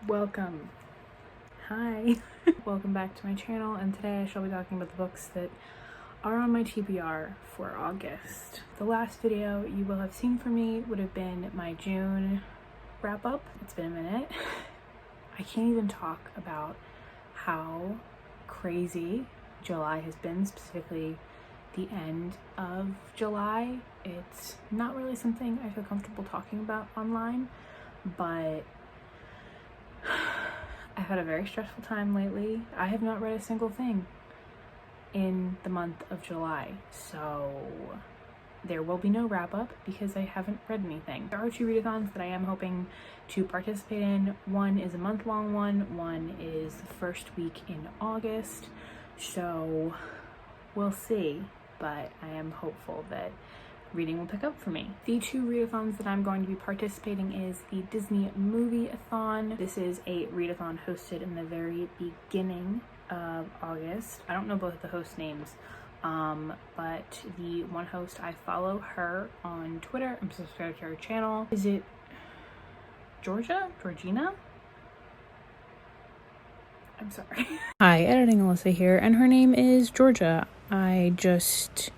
Welcome. Hi. Welcome back to my channel, and today I shall be talking about the books that are on my TBR for August. The last video you will have seen from me would have been my June wrap up. It's been a minute. I can't even talk about how crazy July has been, specifically the end of July. It's not really something I feel comfortable talking about online, but I've had a very stressful time lately. I have not read a single thing in the month of July, so there will be no wrap up because I haven't read anything. There are 2 readathons that I am hoping to participate in. One is a month-long one is the first week in August, so we'll see, but I am hopeful that reading will pick up for me. The 2 readathons that I'm going to be participating is the Disney Movieathon. This is a readathon hosted in the very beginning of August. I don't know both of the host names, but the one host, I follow her on Twitter. I'm subscribed to her channel. Is it Georgina? I'm sorry. Hi, editing Alyssa here, and her name is Georgia. I just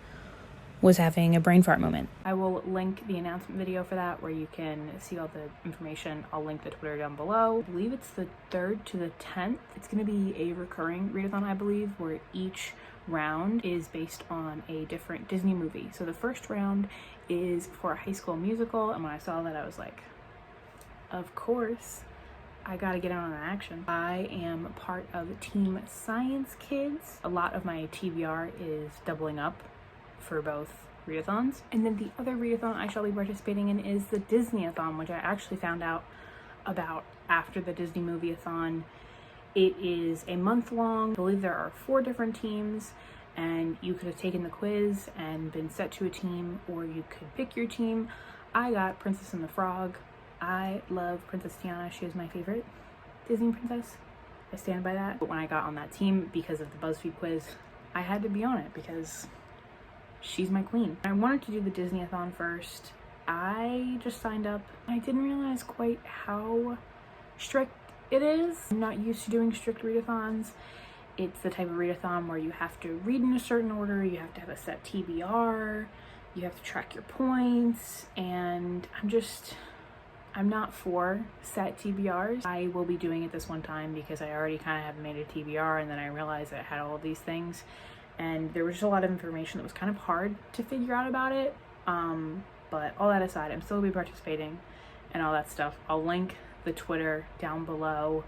was having a brain fart moment. I will link the announcement video for that where you can see all the information. I'll link the Twitter down below. I believe it's the 3rd to the 10th. It's going to be a recurring readathon, I believe, where each round is based on a different Disney movie. So the first round is for a High School Musical, and when I saw that I was like, of course, I gotta get on action. I am part of Team Science Kids. A lot of my TBR is doubling up for both readathons. And then the other readathon I shall be participating in is the Disneyathon, which I actually found out about after the Disney Movieathon. It is a month long. I believe there are 4 different teams, and you could have taken the quiz and been set to a team, or you could pick your team. I got Princess and the Frog. I love Princess Tiana. She is my favorite Disney princess. I stand by that. But when I got on that team because of the BuzzFeed quiz, I had to be on it because she's my queen. I wanted to do the Disneyathon first. I just signed up. I didn't realize quite how strict it is. I'm not used to doing strict readathons. It's the type of readathon where you have to read in a certain order, you have to have a set TBR, you have to track your points, and I'm not for set TBRs. I will be doing it this one time because I already kind of have made a TBR, and then I realized that I had all of these things, and there was just a lot of information that was kind of hard to figure out about it. But all that aside, I'm still be participating and all that stuff. I'll link the Twitter down below,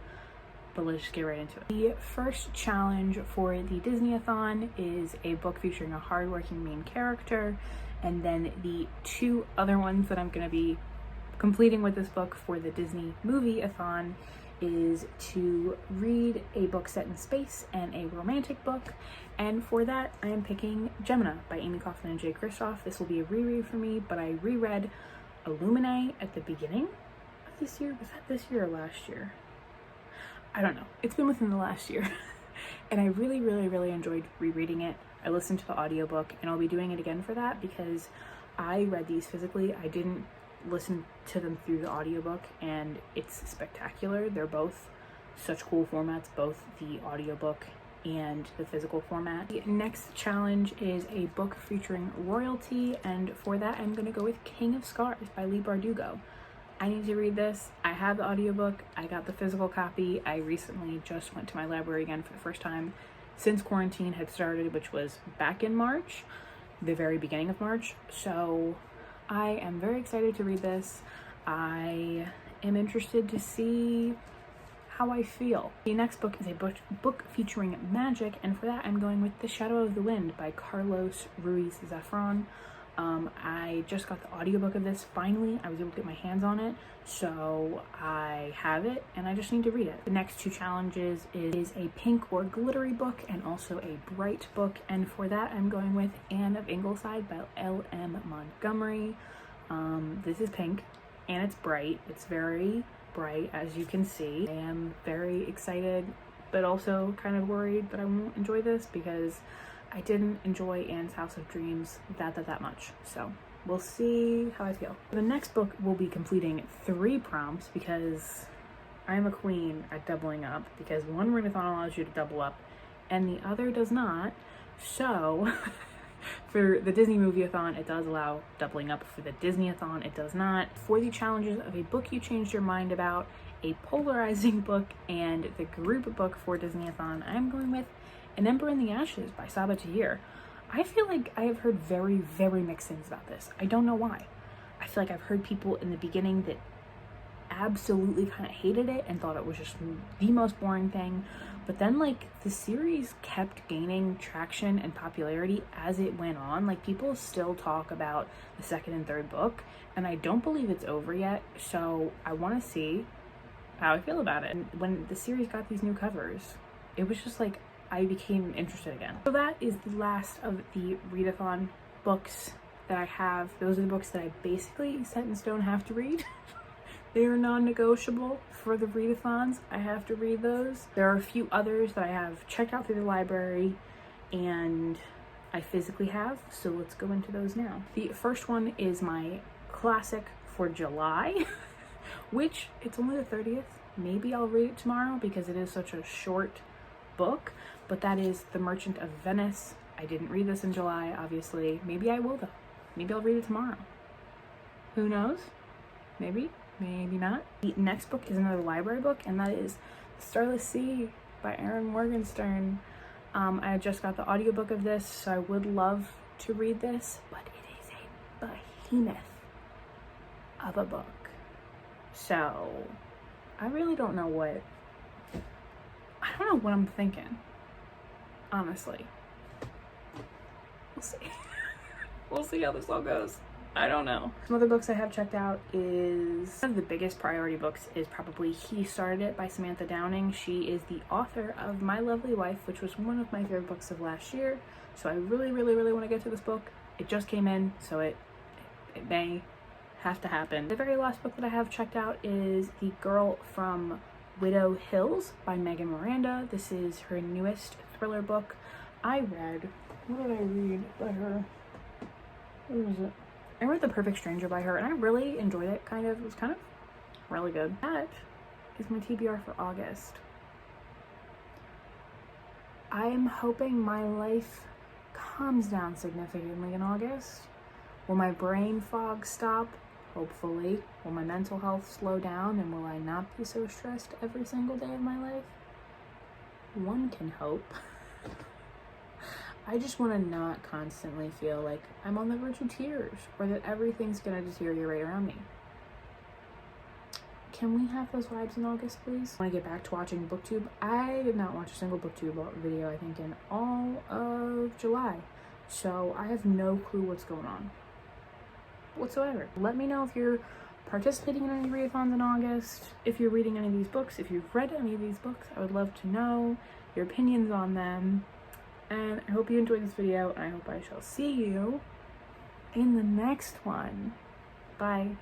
but let's just get right into it. The first challenge for the Disneyathon is a book featuring a hardworking main character, and then the 2 other ones that I'm going to be completing with this book for the Disney Movieathon is to read a book set in space and a romantic book, and for that I am picking Gemina by Amy Kaufman and Jay Kristoff. This will be a reread for me, but I reread Illuminae at the beginning of this year. Was that this year or last year? I don't know. It's been within the last year. And I really enjoyed rereading it. I listened to the audiobook, and I'll be doing it again for that because I read these physically. I didn't listen to them through the audiobook, and it's spectacular. They're both such cool formats, both the audiobook and the physical format. The next challenge is a book featuring royalty, and for that I'm going to go with King of Scars by Leigh Bardugo. I need to read this. I have the audiobook. I got the physical copy. I recently just went to my library again for the first time since quarantine had started, which was back in March, the very beginning of March. So I am very excited to read this. I am interested to see how I feel. The next book is a book featuring magic, and for that I'm going with The Shadow of the Wind by Carlos Ruiz Zafran. I just got the audiobook of this. Finally, I was able to get my hands on it, so I have it and I just need to read it. The next 2 challenges is a pink or glittery book and also a bright book, and for that I'm going with Anne of Ingleside by L.M. Montgomery. This is pink and it's bright. It's very bright, as you can see. I am very excited, but also kind of worried that I won't enjoy this because I didn't enjoy Anne's House of Dreams that much. So we'll see how I feel. The next book will be completing 3 prompts because I'm a queen at doubling up because one readathon allows you to double up and the other does not. So for the Disney Movieathon, it does allow doubling up. For the Disneyathon, it does not. For the challenges of a book you changed your mind about, a polarizing book, and the group book for Disneyathon, I'm going with An Ember in the Ashes by Saba Tahir. I feel like I have heard very, very mixed things about this. I don't know why. I feel like I've heard people in the beginning that absolutely kind of hated it and thought it was just the most boring thing. But then like the series kept gaining traction and popularity as it went on. Like people still talk about the second and third book, and I don't believe it's over yet. So I want to see how I feel about it. And when the series got these new covers, it was just like I became interested again. So that is the last of the readathon books that I have. Those are the books that I basically set in stone have to read. They are non-negotiable for the readathons. I have to read those. There are a few others that I have checked out through the library and I physically have, so let's go into those now. The first one is my classic for July, which it's only the 30th. Maybe I'll read it tomorrow because it is such a short book, but that is The Merchant of Venice. I didn't read this in July, obviously. Maybe I will though. Maybe I'll read it tomorrow. Who knows? Maybe. Maybe not. The next book is another library book, and that is Starless Sea by Morgenstern. I just got the audiobook of this, so I would love to read this, but it is a behemoth of a book. So I really don't know what I'm thinking, honestly. We'll see. We'll see how this all goes. I don't know. Some other books I have checked out is one of the biggest priority books is probably He Started It by Samantha Downing. She is the author of My Lovely Wife, which was one of my favorite books of last year. So I really want to get to this book. It just came in, so it may have to happen. The very last book that I have checked out is The Girl from Widow Hills by Miranda. This is her newest thriller book. What did I read by her? What was it? I read The Perfect Stranger by her and I really enjoyed it, kind of. It was kind of really good. That is my TBR for August. I'm hoping my life calms down significantly in August. Will my brain fog stop? Hopefully. Will my mental health slow down and will I not be so stressed every single day of my life? One can hope. I just want to not constantly feel like I'm on the verge of tears or that everything's going to deteriorate around me. Can we have those vibes in August, please? I want to get back to watching booktube. I did not watch a single booktube video, I think, in all of July. So I have no clue what's going on whatsoever. Let me know if you're participating in any readathons in August, if you're reading any of these books, if you've read any of these books. I would love to know your opinions on them. And I hope you enjoyed this video, and I hope I shall see you in the next one. Bye.